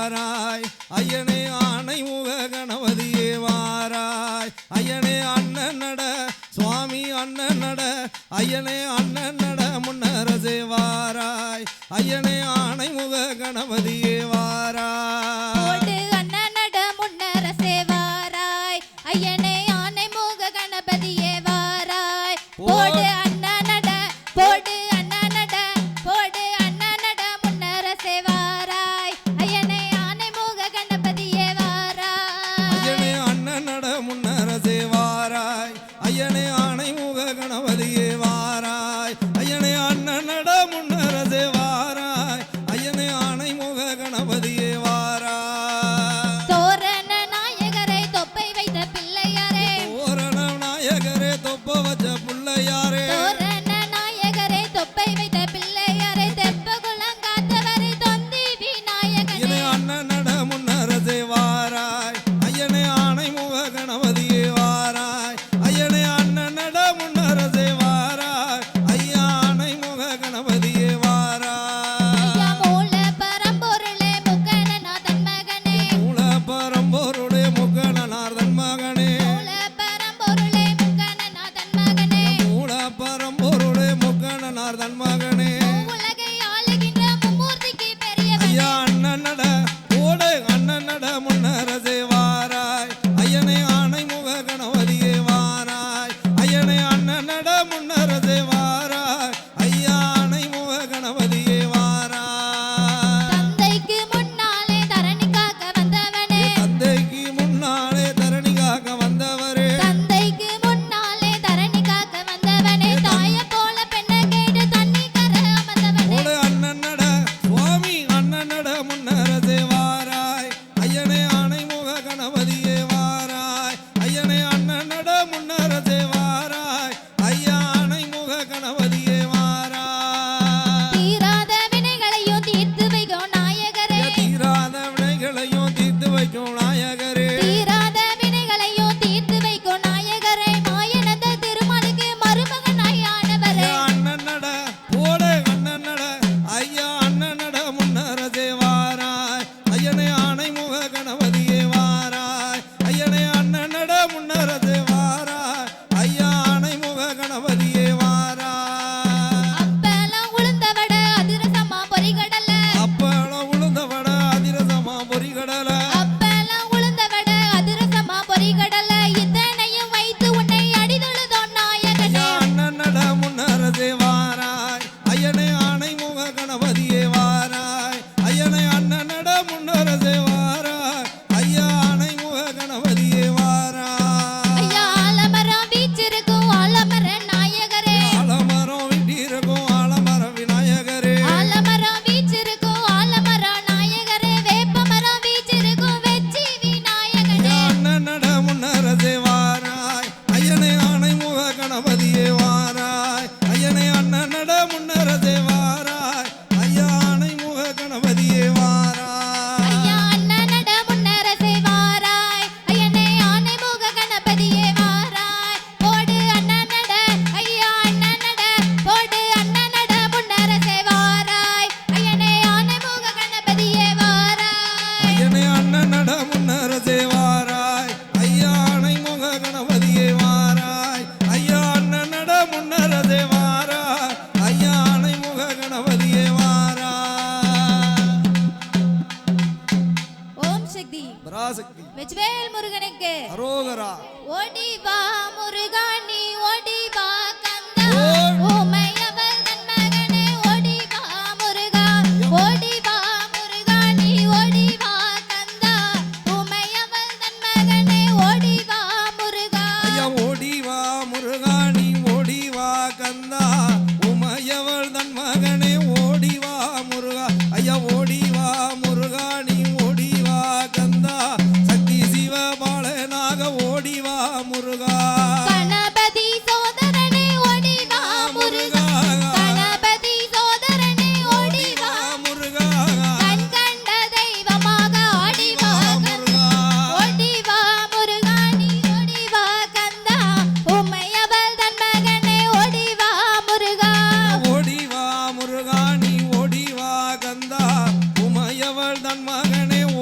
வாராய் ஐயனே ஆணை முக கணபதியே வாராய் ஐயனே அண்ணன் நட சுவாமி அண்ணன் நட ஐயனே அண்ணன் நட முன்னரசே வாராய் ஐயனே ஆணை முக கணபதியே வாராய் அண்ணன் நட முன்னரசே வாராய் ஐயனே ஆணை முக கணபதியே வாராய் போடு அண்ணன் நட போடு அண்ணன் நட போடு அண்ணன் நட முன்னரசே வாராய் ஐயனே ஆணை முக கணபதியே வாராய் ஐயனே அண்ணன் நட முன்னரசே வாராய் ஐயனே ஆணை முக கணபதியே வாராய் ஐயனே அண்ணன் நட முன்னரசே வாராய் ஐயனே ஆணை முக கணபதியே வாராய் தோரண நாயகரை தொப்பை வைத்த பிள்ளையாரே தோரண நாயகரே தொப்ப வச்ச பிள்ளையாரே தோரண நாயகரை தொப்பை வைத்த பிள்ளையாரே தெப்ப குலங்காத்தவரை தொந்தி விநாயகனே அண்ணன் நட முன்னரசே வாராய் ஐயனே ஆணை முக கணபதியே வாராய் ஐயனே அண்ணன் நட முன்னரசே வாராய் ஐயா ஆணை முக கணபதியே வாராய் ஐயா மூல பரம்பொருளே முக்கணநாதன் மகனே மூல பரம்பொருளே முக்கணநாதன் மகனே மூல பரம்பொருளே முக்கணநாதன் மகனே மூல பரம்பொருளே முக்கணநாதன் மகனே உலகை ஆளுகின்ற மும்மூர்த்திக்கு பெரியவனே ஐயா அண்ணன் நட ஓடு அண்ணன் நட முன்னரசே வாராய் ஐயனே ஆணை முக கணபதியே வாராய் ஐயனே அண்ணன் நட முன்னரசே வாராய் ஐயா ஆணை முக கணபதியே வாராய் தந்தைக்கு முன்னாலே தரணி காக்க வந்தவனே தந்தைக்கு முன்னாலே தரணி காக்க வந்தவரே தந்தைக்கு முன்னாலே தரணி காக்க வந்தவனே தாய போல பெண்ணை கேட்டு தண்ணி கர அமர்ந்தவனே ஓடு அண்ணன் நட சுவாமி அண்ணன் நட முன்னரசே வாராய் ஐயனே ஆணை முக கணபதியே வாராய் ஐயனே அண்ணன் நட முன்னரசே வாராய் ஐயா ஆணை முக கணபதியே வாராய் தீராத வினைகளையும் தீர்த்து வைக்கும் நாயகரே தீராத வினைகளையும் தீர்த்து வைக்கும் நாயகரே தீராத வினைகளையும் தீர்த்து வைக்கும் நாயகரே மாயனந்த திருமாலுக்கு மருமகனாய் ஆனவரே ஐயா அண்ணன் நட ஓடு அண்ணன் நட ஐயா அண்ணன் நட முன்னரசே வாராய் ஐயனே ஆணை முக கணபதியே வாராய் ஐயனே அண்ணன் நட முன்னரசே வாராய் ஐயா ஆணை முக கணபதியே வாராய் அப்பெல்லாம் உளுந்தவட அதிரசமா பொறிகடல அப்பளம் உளுந்த வட அதிரசமா பொறிகடல அப்பெல்லாம் உளுந்தவட அதிரசமா பொறிகடல இத்தனையும் வைத்து உன்னை அடிதொழுதோம் நாயகனே ஐயா அண்ணன் நட முன்னரசே வாராய் ஐயனே ஆணை முக கணபதியே வாராய் ஐயனே அண்ணன் நட முன்னரசே வாராய் ஐயா ஆணை முக கணபதியே வாராய் ஐயா ஆலமரம் வீச்சிருக்கும் ஆலமர நாயகரே ஆலமரம் விட்டிருக்கும் ஆலமர விநாயகரே ஆலமரம் வீச்சிருக்கும் ஆலமர நாயகரே வேப்பமரம் வீச்சிருக்கும் வெச்சி விநாயகனே ஐயா அண்ணன் நட முன்னரசே வாராய் ஐயனே ஆணை முக கணபதியே வாராய் ஐயனே அண்ணன் நட முன்னரசே வாராய் ஐயா ஆணை முக கணபதியே வாராய் ஐயா அண்ணன் நட முன்னரசே வாராய் ஐயனே ஆனை முக கணபதியே வாராய் போடு அண்ணன் நட ஐயா அண்ணன் நட போடு அண்ணன் நட முன்னரசே வாராய் ஐயனே ஆனை முக கணபதியே வாராய் ஐயனே அண்ணன் நட முன்னரசே வாராய் ஐயா ஆணை முக கணபதியே வாராய் ஐயா அண்ணன் நட முன்னரசே வாராய் ஐயா ஆணை முக கணபதியே வாராய் ஓம் சக்தி பராசக்தி வெச்வேல் முருகனுக்கு அரோகரா ஓடி வா முருகா நீ ஓடி வா கந்தா உமையவள் தன் மகனே ஓடி வா முருகா ஓடி வா முருகா நீ ஓடி வா கந்தா உமையவள் தன் மகனே ஓடி வா முருகா ஐயா ஓடி வா முருகா நீ ஓடி வா கந்தா உமையவள் தன் மகனே ஓடி வா முருகா ஐயா ஓடி வா முருகா நீ ஓடி வா கந்தா சக்தி சிவபாலனாக ஓடி வா முருகா கணபதி சோத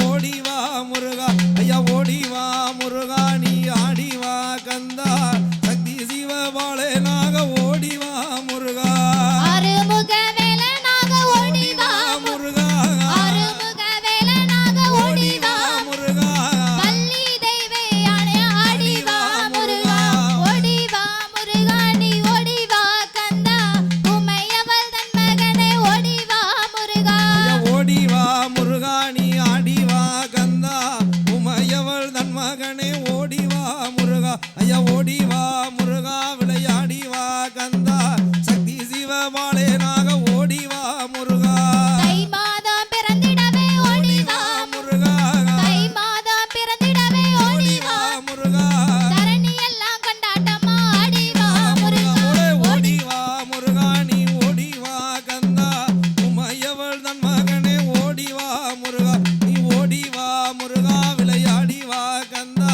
ஓடி வா முருகா ஐயா ஓடி வா முருகா நீ ஆடி வா கந்தா சக்தி சிவபாலனாக ஓடி வா முருகா ஆறுமுக வேலனாக ஓடி வா முருகா ஆறுமுக வேலனாக ஓடி வா முருகா வள்ளி தெய்வயானே ஆடி வா முருகா ஓடி வா முருகா நீ ஓடி வா கந்தா உமையவள் தன் மகனே ஓடி வா முருகா ஓடி வா முருகா நீ ஆடி வா கந்தா உமையவள் தன் மகனே ஓடி வா முருகா ஐயா ஓடி வா முருகா விளையாடி வா கந்தா சக்தி சிவபாலனாக ஓடி வா முருகா தை மாதம் பிறந்திடவே ஓடி வா முருகா தை மாதம் பிறந்திடவே ஓடி வா முருகா தரணி எல்லாம் கொண்டாட்டமா ஆடி வா முருகா ஓடி வா முருகா நீ ஓடி வா கந்தா உமையவள் தன் மகனே ஓடி வா முருகா நீ ஓடி வா முருகா விளையாடி வா கந்தா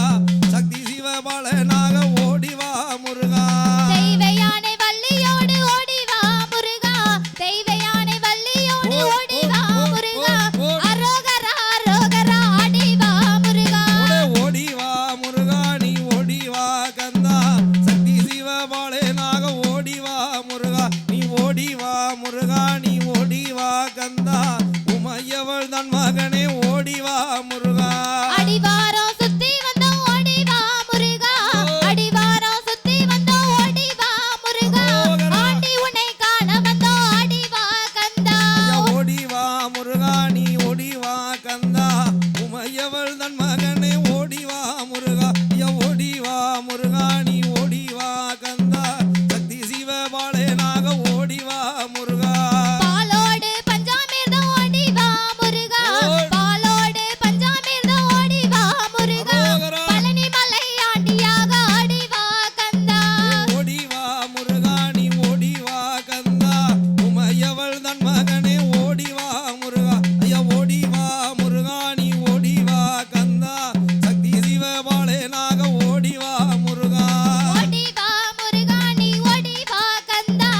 சக்தி சிவபாலனாக ஓடி வா முருகா தெய்வயானை வள்ளியோடு ஓடி வா முருகா தெய்வயானை வள்ளியோடு ஓடி வா முருகா அரோகரா அரோகரா ஆடி வா முருகா ஓடி வா முருகா நீ ஓடி வா கந்தா சக்தி சிவபாலனாக ஓடி வா முருகா நீ ஓடி வா முருகா நீ ஓடி வா கந்தா உமையவள் தன் மகனே ஓடி வா முருகா அடிவாரம் சுத்தி வந்தோம் ஓடி வா முருகா அடிவாரம் சுத்தி வந்தோம் ஓடி வா முருகா ஆண்டி உன்னை காண வந்தோம் ஆடி வா கந்தா ஓடி வா முருகா நீ ஓடி வா கந்தா உமையவள் தன் மகனே ஓடி வா முருகா ஐயா ஓடி வா முருகா நீ ஓடி வா கந்தா சக்தி சிவபாலனாக ஓடி வா முருகா பாலோடு பஞ்சாமிர்தம் ஓடி வா முருகா பாலோடு பஞ்சாமிர்தம் ஓடி வா முருகா பழனி மலை ஆண்டியாக ஆடி வா கந்தா ஓடி வா முருகா நீ ஓடி வா கந்தா உமையவள் தன் மகனே ஓடி வா முருகா ஐயா ஓடி வா முருகா நீ ஓடி வா கந்தா சக்தி சிவபாலனாக ஓடி வா முருகா ஓடி வா முருகா நீ ஓடி வா கந்தா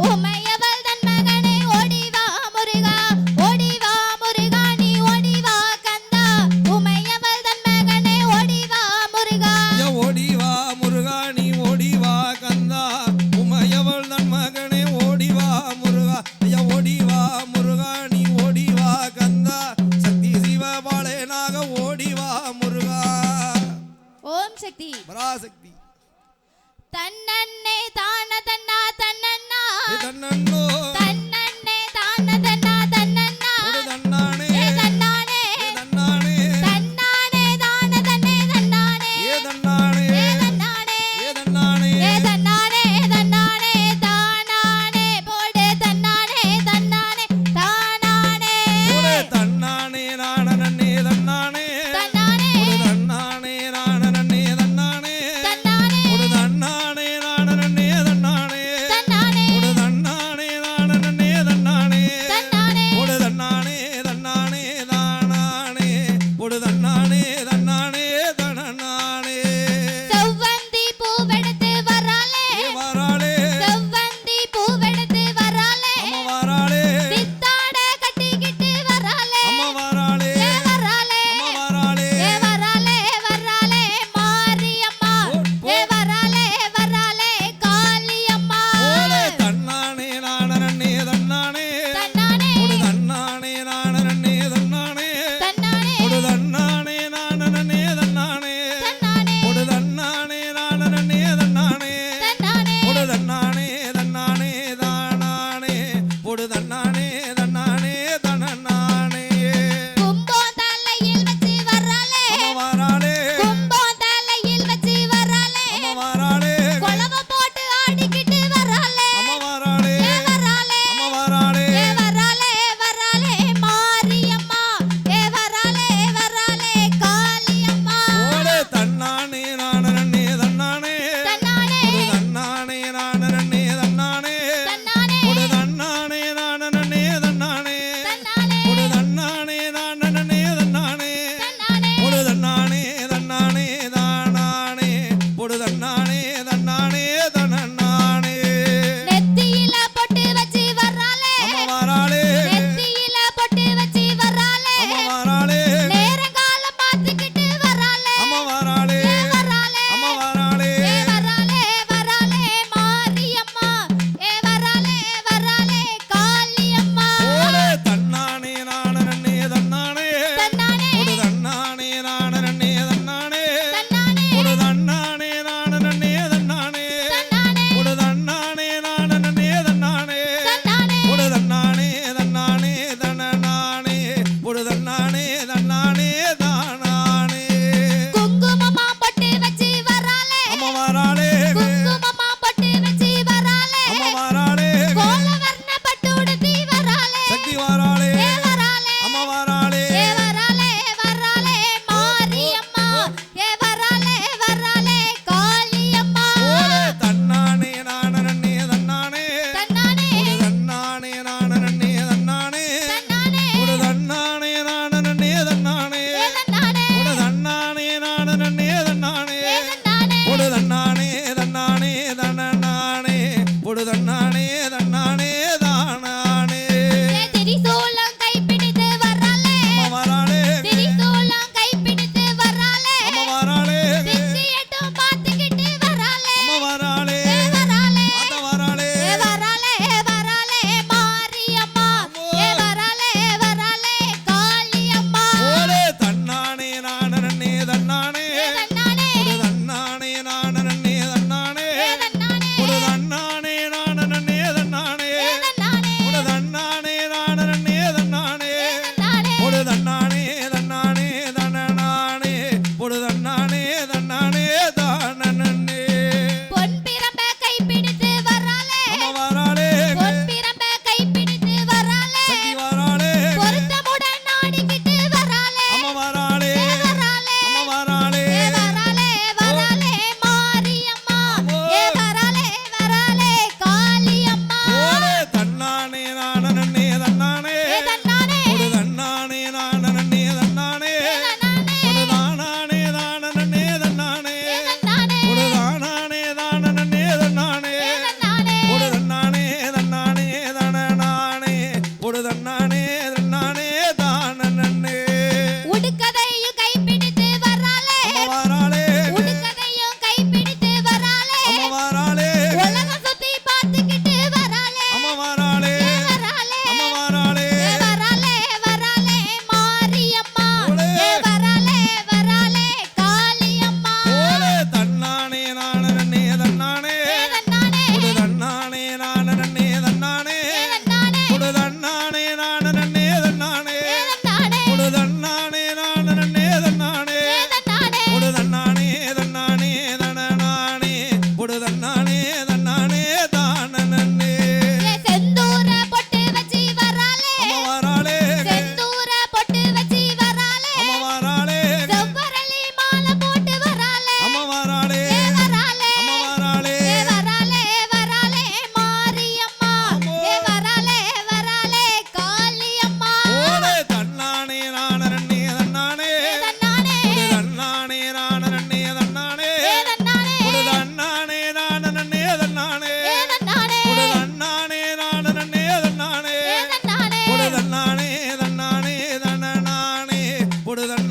உமையவள் தன் மகனே ஓடி வா முருகா ஓடி வா முருகா நீ ஓடி வா கந்தா உமையவள் தன் மகனே ஓடி வா முருகா ஐயா ஓடி வா முருகா நீ ஓடி வா கந்தா உமையவள் தன் மகனே ஓடி வா முருகா ஐயா ஓடி வா முருகா நீ ஓடி வா கந்தா சக்தி சிவபாலனாக ஓடி வா முருகா ஓம் சக்தி பராசக்தி தன்னன்னே தான தன்னா தன்னன்னா தன்னோ தன்னன்னே தான தன்னா தன்னன்னா தன்னானே ஏ தன்னானே தன்னானே தன்னானே தான தன்னே தன்னானே தன்னானே ஏ தன்னானே தன்னானே ஏ தன்னானே தன்னானே தானானே போடு தன்னானே தன்னானே தானானே தன்னானே நானே தன்னானே தன்னானே தன்னானே நானே தன்னானே தன்னானே தன்னானே நானே தன்னானே தன்னானே தன்னானே நானே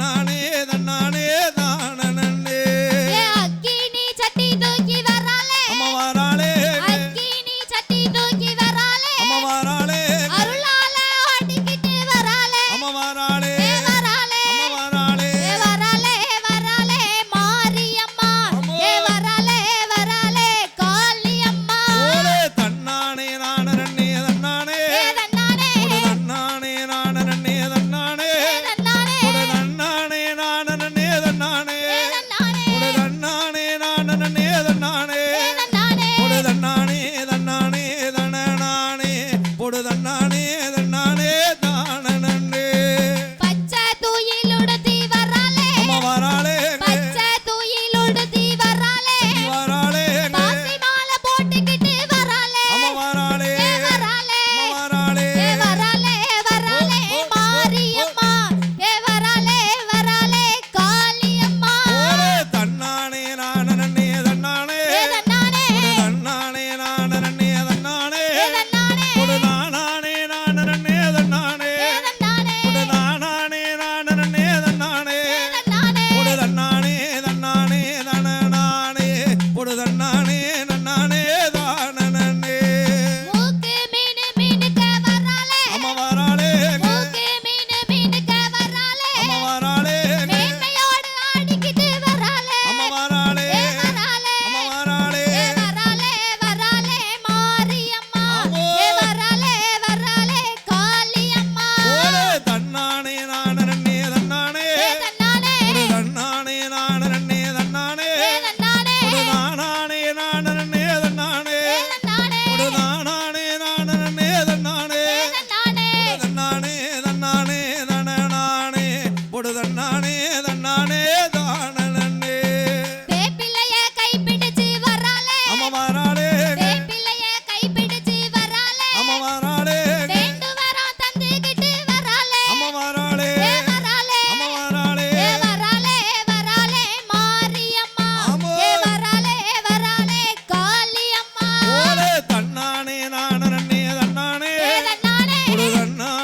தன்னானே தன்னானே தானனே அக்கினி சட்டி தூக்கி வராளே அம்மா வாராளே அக்கினி சட்டி தூக்கி வராளே அம்மா வாராளே அருளால ஓடிக்கிட்டு வராளே அம்மா வாராளே வராளே அம்மா வாராளே வராளே வராளே மாரியம்மா வராளே வராளே காளியம்மா ஓலே தன்னானே நானனே தன்னானே தன்னானே தன்னானே நானனே தன்னானே தன்னானே நானனே தன்னானே தன்னானே நானனே தன்னானே தன்னானே தன்னானே தன்னானே பொடு தன்னானே தன்னானே தானனே பச்சை தூயிலுடுத்தி வராளே அம்மா வாராளே பச்சை தூயிலுடுத்தி வராளே வாராளே பாசி மாலை போட்டுக்கிட்டு வராளே அம்மா வாராளே வராளே அம்மா வாராளே வராளே வராளே மாரியம்மா வராளே வராளே காளியம்மா ஓலே தன்னானே நானனே தன்னானே தன்னானே தன்னானே நானனே தன்னானே தன்னானே பொடு தானானே நானனே தன்னானே தன்னானே பொடு தானானே நானனே தன்னானே தன்னானே பொடு தன்னானே தன்னானே தனனானே பொடு தன்னானே நன்னானே தானனே மூக்கு மீனு மீனுக்க வராளே அம்மா வாராளே மூக்கு மீனு மீனுக்க வராளே அம்மா வாராளே மேன்மையோடு ஆடிக்கிட்டு வராளே அம்மா வாராளே வராளே அம்மா வாராளே வராளே வராளே மாரியம்மா வராளே வராளே காளியம்மா ஓலே தன்னானே நானனே தன்னானே தன்னானே பொடு தன்னானே நானனே தன்னானே தன்னானே பொடு தானானே நானனே தன்னானே தன்னானே பொடு தானானே நானனே தன்னானே தன்னானே தன்னானே தன்னானே தனனானே பொடு தன்னானே தன்னானே தான